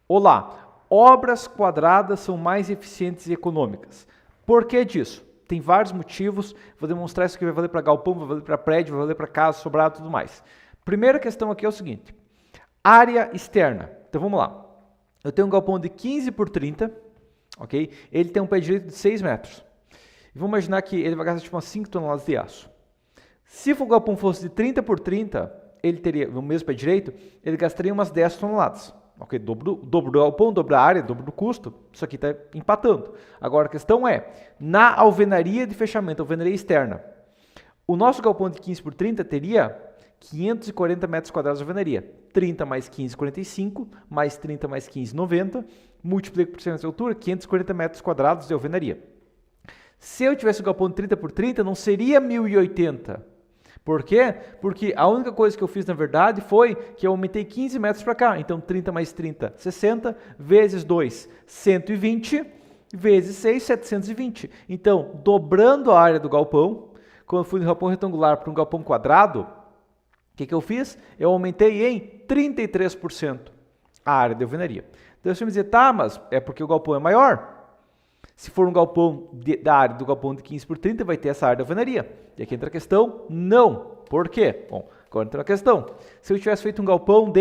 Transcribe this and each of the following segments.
Olá, obras quadradas são mais eficientes e econômicas. Por que disso? Tem vários motivos, vou demonstrar isso que vai valer para galpão, vai valer para prédio, vai valer para casa, sobrado e tudo mais. Primeira questão aqui é o seguinte, área externa. Então vamos lá, eu tenho um galpão de 15 por 30, ok? Ele tem um pé direito de 6 metros. E vamos imaginar que ele vai gastar tipo umas 5 toneladas de aço. Se o galpão fosse de 30 por 30, ele teria, no mesmo pé direito, ele gastaria umas 10 toneladas. Ok, dobro do galpão, dobro a área, dobro do custo, isso aqui está empatando. Agora a questão é, na alvenaria de fechamento, alvenaria externa, o nosso galpão de 15 por 30 teria 540 metros quadrados de alvenaria. 30 mais 15, 45, mais 30 mais 15, 90, multiplica por 100 de altura, 540 metros quadrados de alvenaria. Se eu tivesse um galpão de 30 por 30, não seria 1080. Por quê? Porque a única coisa que eu fiz, na verdade, foi que eu aumentei 15 metros para cá. Então, 30 mais 30, 60, vezes 2, 120, vezes 6, 720. Então, dobrando a área do galpão, quando eu fui do galpão retangular para um galpão quadrado, o que eu fiz? Eu aumentei em 33% a área de alvenaria. Então, você vai me dizer, tá, mas é porque o galpão é maior? Se for um galpão da área do galpão de 15 por 30, vai ter essa área de alvenaria. E aqui entra a questão, não. Por quê? Bom, agora entra a questão. Se eu tivesse feito um galpão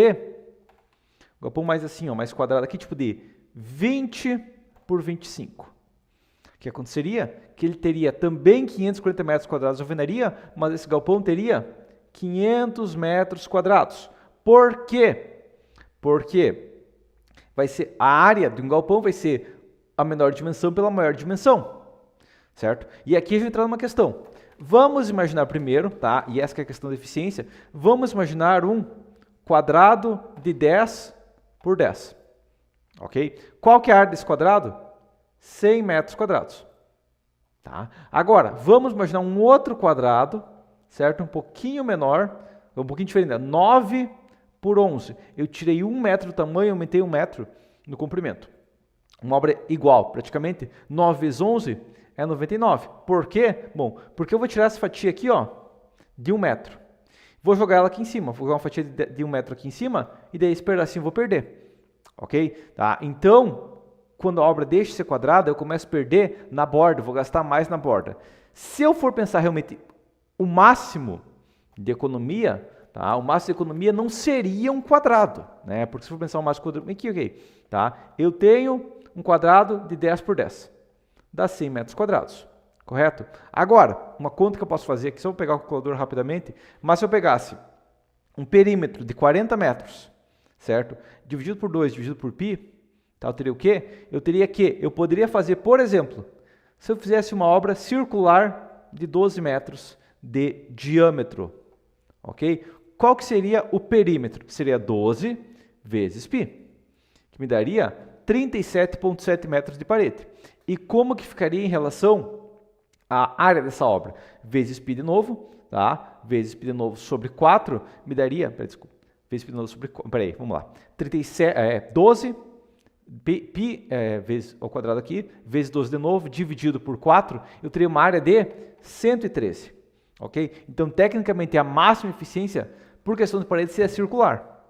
mais assim, ó, mais quadrado aqui, tipo de 20 por 25. O que aconteceria? Que ele teria também 540 metros quadrados de alvenaria, mas esse galpão teria 500 metros quadrados. Por quê? Porque vai ser, a área de um galpão vai ser a menor dimensão pela maior dimensão, certo? E aqui a gente entra numa questão. Vamos imaginar primeiro, tá? E essa que é a questão da eficiência. Vamos imaginar um quadrado de 10 por 10, ok? Qual que é a área desse quadrado? 100 metros quadrados, tá? Agora, vamos imaginar um outro quadrado, certo? Um pouquinho menor, um pouquinho diferente, 9 por 11. Eu tirei 1 metro do tamanho, aumentei 1 metro no comprimento. Uma obra igual, praticamente, 9 vezes 11 é 99. Por quê? Bom, porque eu vou tirar essa fatia aqui, ó, de 1 metro. Vou jogar ela aqui em cima, vou jogar uma fatia de 1 metro aqui em cima, e daí esse pedacinho eu vou perder. Ok? Tá? Então, quando a obra deixa de ser quadrada, eu começo a perder na borda, vou gastar mais na borda. Se eu for pensar realmente o máximo de economia, tá? O máximo de economia não seria um quadrado, né? Porque se for pensar o máximo de economia, ok, tá? Eu tenho um quadrado de 10 por 10, dá 100 metros quadrados, correto? Agora, uma conta que eu posso fazer aqui, só vou pegar o calculador rapidamente, mas se eu pegasse um perímetro de 40 metros, certo? Dividido por 2, dividido por π, tá? Eu teria o quê? Eu poderia fazer, por exemplo, se eu fizesse uma obra circular de 12 metros de diâmetro, ok? Qual que seria o perímetro? Seria 12 vezes π, que me daria 37,7 metros de parede. E como que ficaria em relação à área dessa obra? Vezes π de novo, tá? Vezes π de novo sobre 4, me daria, desculpa, vezes π de novo sobre 4, vamos lá, 12, π vezes ao quadrado aqui, vezes 12 de novo, dividido por 4, eu teria uma área de 113, ok? Então, tecnicamente, a máxima eficiência, por questão de parede, seria circular.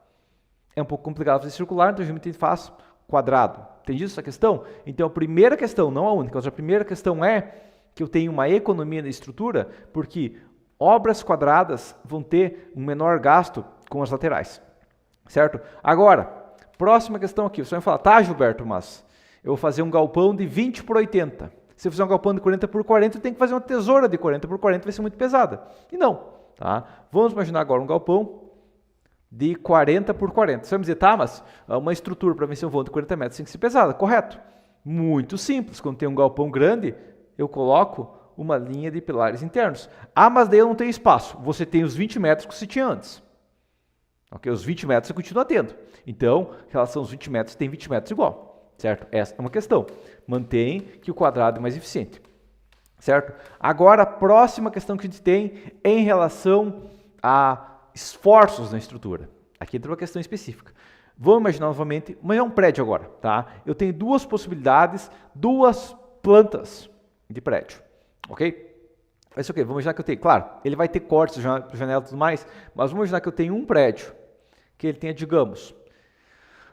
É um pouco complicado fazer circular, então, geralmente, faço quadrado. Entendi essa questão? Então, a primeira questão, não a única, mas a primeira questão é que eu tenho uma economia na estrutura, porque obras quadradas vão ter um menor gasto com as laterais, certo? Agora, próxima questão aqui, você vai falar, tá, Gilberto, mas eu vou fazer um galpão de 20 por 80. Se eu fizer um galpão de 40 por 40, eu tenho que fazer uma tesoura de 40 por 40, vai ser muito pesada. E não, tá? Vamos imaginar agora um galpão de 40 por 40. Você vai me dizer, tá, mas uma estrutura para vencer um voo de 40 metros tem que ser pesada, correto? Muito simples, quando tem um galpão grande, eu coloco uma linha de pilares internos. Ah, mas daí eu não tenho espaço. Você tem os 20 metros que você tinha antes. Ok? Os 20 metros você continua tendo. Então, em relação aos 20 metros, tem 20 metros igual, certo? Essa é uma questão. Mantém que o quadrado é mais eficiente, certo? Agora, a próxima questão que a gente tem é em relação a esforços na estrutura. Aqui entra uma questão específica. Vamos imaginar novamente, mas é um prédio agora, tá? Eu tenho duas possibilidades, duas plantas de prédio, ok? Mas ok, vamos imaginar que eu tenho, claro, ele vai ter cortes, janela e tudo mais, mas vamos imaginar que eu tenho um prédio, que ele tenha, digamos,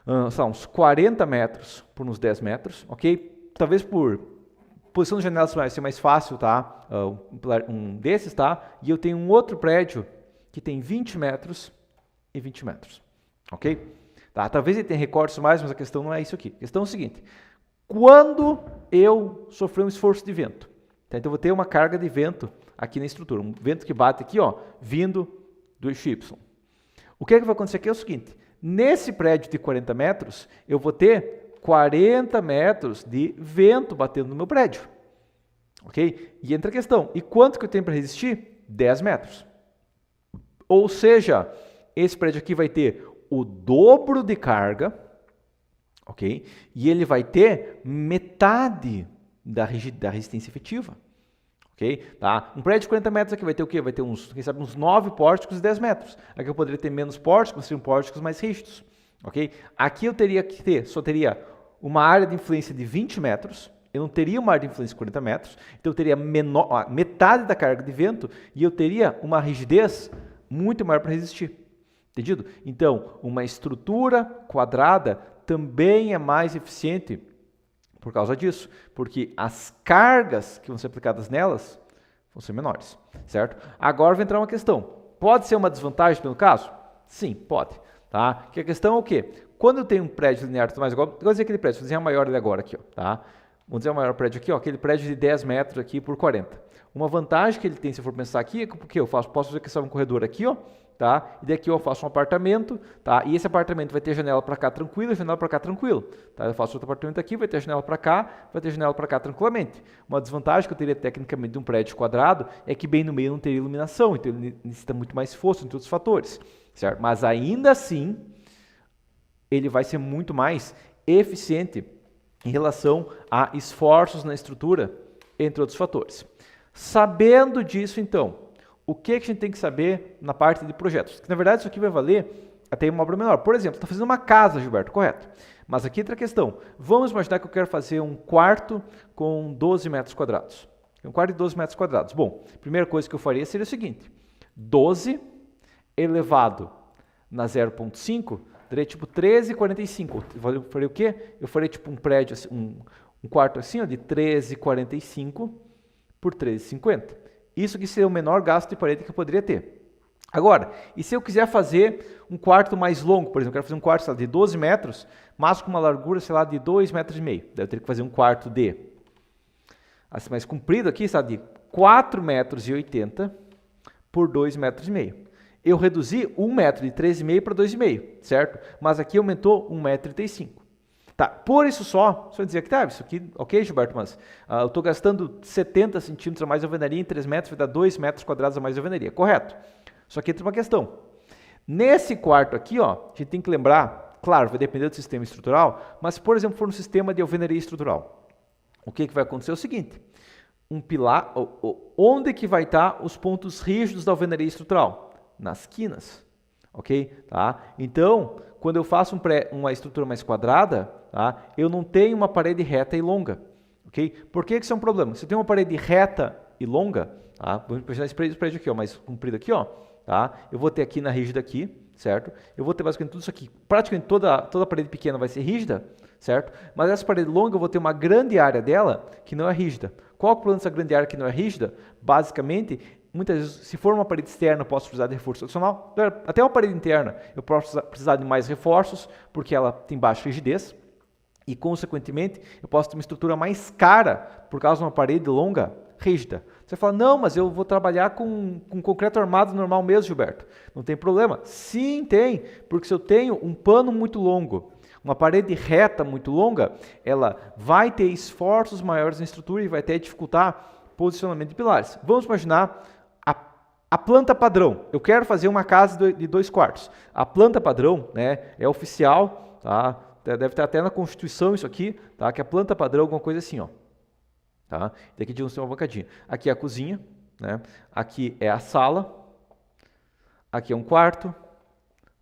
sei lá, uns 40 metros por uns 10 metros, ok? Talvez por posição de janelas vai ser mais fácil, tá? Um desses, tá? E eu tenho um outro prédio que tem 20 metros e 20 metros, ok? Tá? Talvez ele tenha recortes mais, mas a questão não é isso aqui. A questão é o seguinte, quando eu sofrer um esforço de vento, tá? Então eu vou ter uma carga de vento aqui na estrutura, um vento que bate aqui, ó, vindo do eixo Y. O que é que vai acontecer aqui é o seguinte, nesse prédio de 40 metros, eu vou ter 40 metros de vento batendo no meu prédio, ok? E entra a questão, e quanto que eu tenho para resistir? 10 metros. Ou seja, esse prédio aqui vai ter o dobro de carga, ok? E ele vai ter metade da resistência efetiva. Okay? Tá? Um prédio de 40 metros aqui vai ter o quê? Vai ter quem sabe, uns 9 pórticos e 10 metros. Aqui eu poderia ter menos pórticos, seriam pórticos mais rígidos. Okay? Aqui eu teria que ter, só teria uma área de influência de 20 metros, eu não teria uma área de influência de 40 metros, então eu teria metade da carga de vento e eu teria uma rigidez muito maior para resistir. Entendido? Então, uma estrutura quadrada também é mais eficiente por causa disso, porque as cargas que vão ser aplicadas nelas vão ser menores, certo? Agora vai entrar uma questão. Pode ser uma desvantagem pelo caso? Sim, pode. Tá? Que a questão é o quê? Quando eu tenho um prédio linear, mais igual dizer aquele prédio, vou desenhar maior ali agora aqui, ó, tá? Vamos dizer o maior prédio aqui, ó, aquele prédio de 10 metros aqui por 40. Uma vantagem que ele tem, se eu for pensar aqui, é que eu posso fazer que seja um corredor aqui, ó, tá? E daqui eu faço um apartamento, tá? E esse apartamento vai ter janela para cá tranquila, janela para cá tranquilo, tá? Eu faço outro apartamento aqui, vai ter janela para cá, vai ter janela para cá tranquilamente. Uma desvantagem que eu teria tecnicamente de um prédio quadrado é que bem no meio não teria iluminação, então ele necessita muito mais força, entre outros fatores, certo? Mas ainda assim, ele vai ser muito mais eficiente em relação a esforços na estrutura, entre outros fatores. Sabendo disso, então, o que a gente tem que saber na parte de projetos? Que, na verdade, isso aqui vai valer até uma obra menor. Por exemplo, está fazendo uma casa, Gilberto, correto? Mas aqui entra a questão. Vamos imaginar que eu quero fazer um quarto com 12 metros quadrados. Um quarto de 12 metros quadrados. Bom, a primeira coisa que eu faria seria o seguinte. 12 elevado na 0,5 daria tipo 13,45. Eu faria o quê? Eu faria tipo um prédio, um quarto assim, ó, de 13,45 por 13,50. Isso que seria o menor gasto de parede que eu poderia ter. Agora, e se eu quiser fazer um quarto mais longo, por exemplo, eu quero fazer um quarto, sei lá, de 12 metros, mas com uma largura, sei lá, de 2,5 metros. Daí eu teria que fazer um quarto de, assim, mais comprido aqui, sabe, de 4,80 metros por 2,5 metros. Eu reduzi 1 metro de 3,5 para 2,5, certo? Mas aqui aumentou 1,35 m. Tá, por isso só dizer que tá, isso aqui, ok, Gilberto, mas eu estou gastando 70 centímetros a mais de alvenaria em 3 metros, vai dar 2 metros quadrados a mais de alvenaria, correto? Só que entra uma questão. Nesse quarto aqui, ó, a gente tem que lembrar, claro, vai depender do sistema estrutural, mas, por exemplo, for um sistema de alvenaria estrutural, o que vai acontecer é o seguinte, um pilar, onde que vai estar os pontos rígidos da alvenaria estrutural? Nas quinas, ok? Tá? Então, quando eu faço uma estrutura mais quadrada, tá? Eu não tenho uma parede reta e longa, ok? Por que isso é um problema? Se eu tenho uma parede reta e longa, tá? Vamos imaginar esse prédio aqui, ó, mais comprido aqui, ó, tá? Eu vou ter aqui na rígida aqui, certo? Eu vou ter basicamente tudo isso aqui. Praticamente toda a parede pequena vai ser rígida, certo? Mas essa parede longa eu vou ter uma grande área dela que não é rígida. Qual é o problema dessa grande área que não é rígida? Basicamente, muitas vezes, se for uma parede externa, eu posso precisar de reforço adicional. Até uma parede interna, eu posso precisar de mais reforços, porque ela tem baixa rigidez. E, consequentemente, eu posso ter uma estrutura mais cara por causa de uma parede longa rígida. Você fala, não, mas eu vou trabalhar com concreto armado normal mesmo, Gilberto. Não tem problema? Sim, tem. Porque se eu tenho um pano muito longo, uma parede reta muito longa, ela vai ter esforços maiores na estrutura e vai até dificultar posicionamento de pilares. Vamos imaginar a planta padrão. Eu quero fazer uma casa de 2 quartos. A planta padrão, né, é oficial, tá? Deve estar até na Constituição isso aqui, tá? Que a planta padrão é alguma coisa assim, ó. Tá? Daqui de um tem uma bancadinha. Aqui é a cozinha, né? Aqui é a sala. Aqui é um quarto.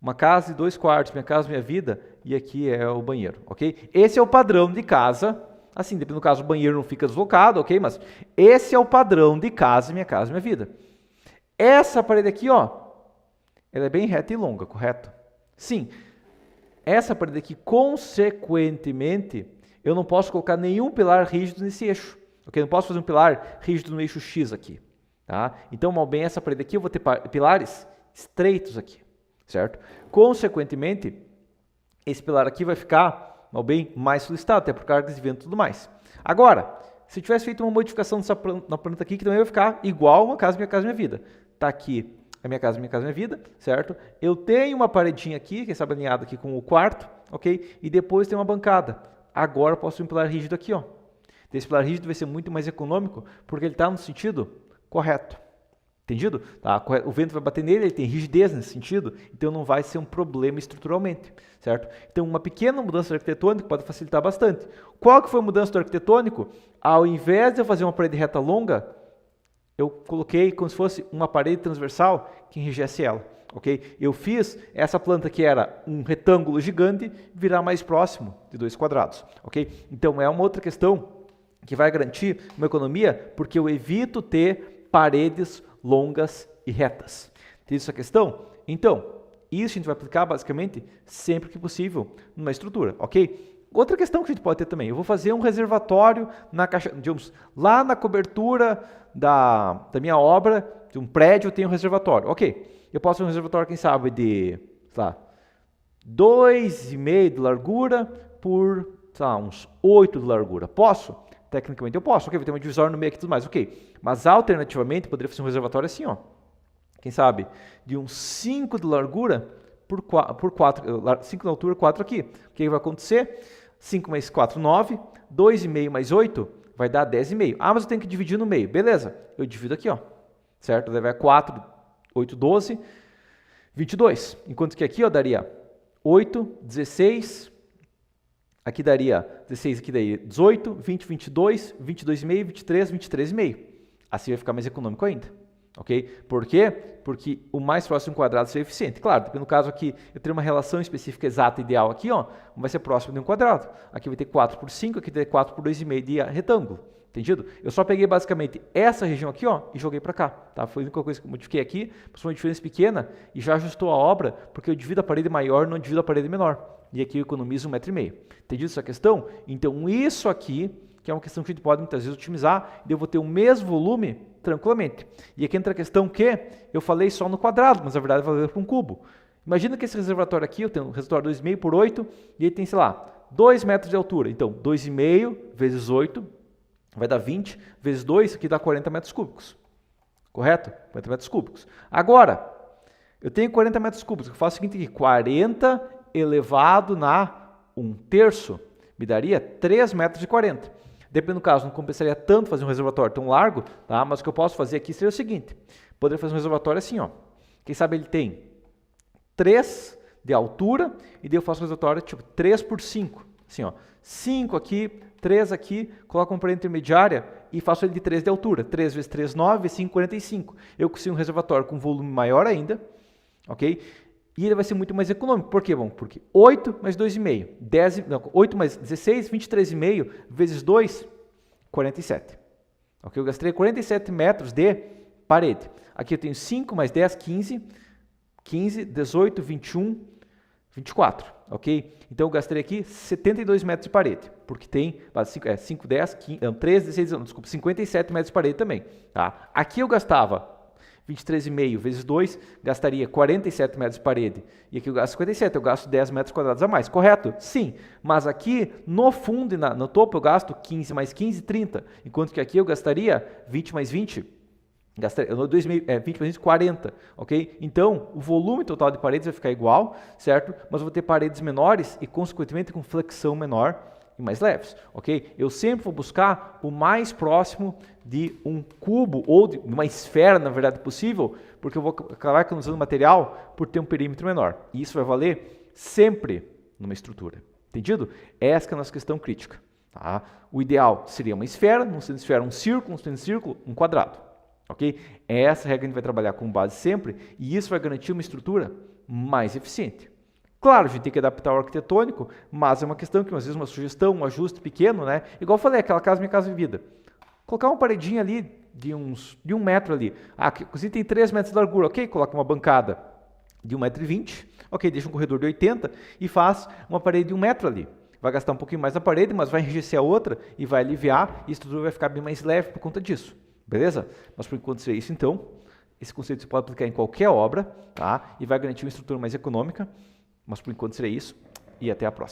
Uma casa de 2 quartos, minha casa, minha vida. E aqui é o banheiro, ok? Esse é o padrão de casa. Assim, dependendo do caso, o banheiro não fica deslocado, ok? Mas esse é o padrão de casa, minha vida. Essa parede aqui, ó, ela é bem reta e longa, correto? Sim. essa parede aqui, consequentemente, eu não posso colocar nenhum pilar rígido nesse eixo. Ok? Eu não posso fazer um pilar rígido no eixo X aqui. Tá? Então, mal bem, essa parede aqui eu vou ter pilares estreitos aqui. Certo? Consequentemente, esse pilar aqui vai ficar, mal bem, mais solicitado, até por cargas de vento e tudo mais. Agora, se eu tivesse feito uma modificação na planta aqui, que também vai ficar igual uma casa, minha casa, minha vida. Tá aqui a minha casa, minha vida, certo? Eu tenho uma paredinha aqui, quem sabe alinhada aqui com o quarto, ok? E depois tem uma bancada. Agora eu posso ter um pilar rígido aqui, ó. Esse pilar rígido vai ser muito mais econômico, porque ele está no sentido correto. Entendido? Tá? O vento vai bater nele, ele tem rigidez nesse sentido, então não vai ser um problema estruturalmente, certo? Então uma pequena mudança arquitetônica pode facilitar bastante. Qual que foi a mudança do arquitetônico? Ao invés de eu fazer uma parede reta longa, eu coloquei como se fosse uma parede transversal que enrijece ela, ok? Eu fiz essa planta que era um retângulo gigante virar mais próximo de 2 quadrados, ok? Então é uma outra questão que vai garantir uma economia, porque eu evito ter paredes longas e retas. Tem essa questão? Então, isso a gente vai aplicar basicamente sempre que possível numa estrutura, ok? Outra questão que a gente pode ter também, eu vou fazer um reservatório na caixa, digamos, lá na cobertura da minha obra, de um prédio eu tenho um reservatório, ok? Eu posso ter um reservatório, quem sabe, de, sei lá, 2,5 de largura por, sei lá, uns 8 de largura. Posso? Tecnicamente eu posso, ok, vou ter uma divisória no meio aqui e tudo mais, ok. Mas alternativamente, poderia fazer um reservatório assim, ó. Quem sabe, de uns 5 de largura por 4, 5 de altura, 4 aqui. O que vai acontecer? 5 mais 4, 9. 2,5 mais 8 vai dar 10,5. Ah, mas eu tenho que dividir no meio. Beleza, eu divido aqui, ó. Certo? Daí vai 4, 8, 12, 22. Enquanto que aqui, ó, daria 8, 16... Aqui daria 16, aqui daria 18, 20, 22, 22,5, 23, 23,5. Assim vai ficar mais econômico ainda, ok? Por quê? Porque o mais próximo quadrado seria eficiente. Claro, no caso aqui eu teria uma relação específica exata ideal aqui, ó, vai ser próximo de um quadrado. Aqui vai ter 4 por 5, aqui vai ter 4 por 2,5 de retângulo. Entendido? Eu só peguei basicamente essa região aqui, ó, e joguei para cá, tá? Foi a única coisa que eu modifiquei aqui, por uma diferença pequena, e já ajustou a obra, porque eu divido a parede maior, não divido a parede menor. E aqui eu economizo 1,5 m. Entendido essa questão? Então isso aqui, que é uma questão que a gente pode muitas vezes otimizar, e eu vou ter o mesmo volume tranquilamente. E aqui entra a questão que eu falei só no quadrado, mas na verdade vai valer para um cubo. Imagina que esse reservatório aqui, eu tenho um reservatório 2,5 por 8, e ele tem, sei lá, 2 metros de altura. Então, 2,5 vezes 8 vai dar 20, vezes 2, aqui dá 40 metros cúbicos. Correto? 40 metros cúbicos. Agora, eu tenho 40 metros cúbicos, eu faço o seguinte aqui, 40 elevado na 1/3, me daria 3 metros e 40. Dependendo do caso, não compensaria tanto fazer um reservatório tão largo, tá? Mas o que eu posso fazer aqui seria o seguinte, poderia fazer um reservatório assim, ó. Quem sabe ele tem 3 de altura, e daí eu faço um reservatório tipo 3 por 5, assim, ó. 5 aqui, 3 aqui, coloco uma parede intermediária e faço ele de 3 de altura. 3 vezes 3, 9, 5, 45. Eu consigo um reservatório com volume maior ainda, ok? E ele vai ser muito mais econômico. Por quê? Bom, porque 8 mais 2,5, 8 mais 16, 23,5 vezes 2, 47. Ok? Eu gastei 47 metros de parede. Aqui eu tenho 5 mais 10, 15, 18, 21, 24, ok? Então eu gastei aqui 72 metros de parede, porque tem 5, 10, 15, 13, 16, desculpa, 57 metros de parede também, tá? Aqui eu gastava 23,5 vezes 2, gastaria 47 metros de parede, e aqui eu gasto 57, eu gasto 10 metros quadrados a mais, correto? Sim, mas aqui no fundo e no topo eu gasto 15 mais 15, 30, enquanto que aqui eu gastaria 20 mais 20, 20 mais 20, 40, ok? Então, o volume total de paredes vai ficar igual, certo? Mas eu vou ter paredes menores e, consequentemente, com flexão menor e mais leves, ok? Eu sempre vou buscar o mais próximo de um cubo ou de uma esfera, na verdade, possível, porque eu vou acabar economizando material por ter um perímetro menor. E isso vai valer sempre numa estrutura, entendido? Essa que é a nossa questão crítica, tá? O ideal seria uma esfera, não sendo esfera, um círculo, não sendo círculo, um quadrado. Ok? É essa regra que a gente vai trabalhar com base sempre, e isso vai garantir uma estrutura mais eficiente. Claro, a gente tem que adaptar o arquitetônico, mas é uma questão que às vezes uma sugestão, um ajuste pequeno, né? Igual eu falei, aquela casa Minha Casa Vida. Colocar uma paredinha ali de 1 metro ali. Ah, a cozinha tem 3 metros de largura, ok? Coloca uma bancada de 1,20 m, Ok, deixa um corredor de 80 e faz uma parede de 1 metro ali. Vai gastar um pouquinho mais na parede, mas vai enrijecer a outra e vai aliviar, e a estrutura vai ficar bem mais leve por conta disso. Beleza? Mas por enquanto seria isso então. Esse conceito você pode aplicar em qualquer obra, tá? E vai garantir uma estrutura mais econômica. Mas por enquanto seria isso. E até a próxima.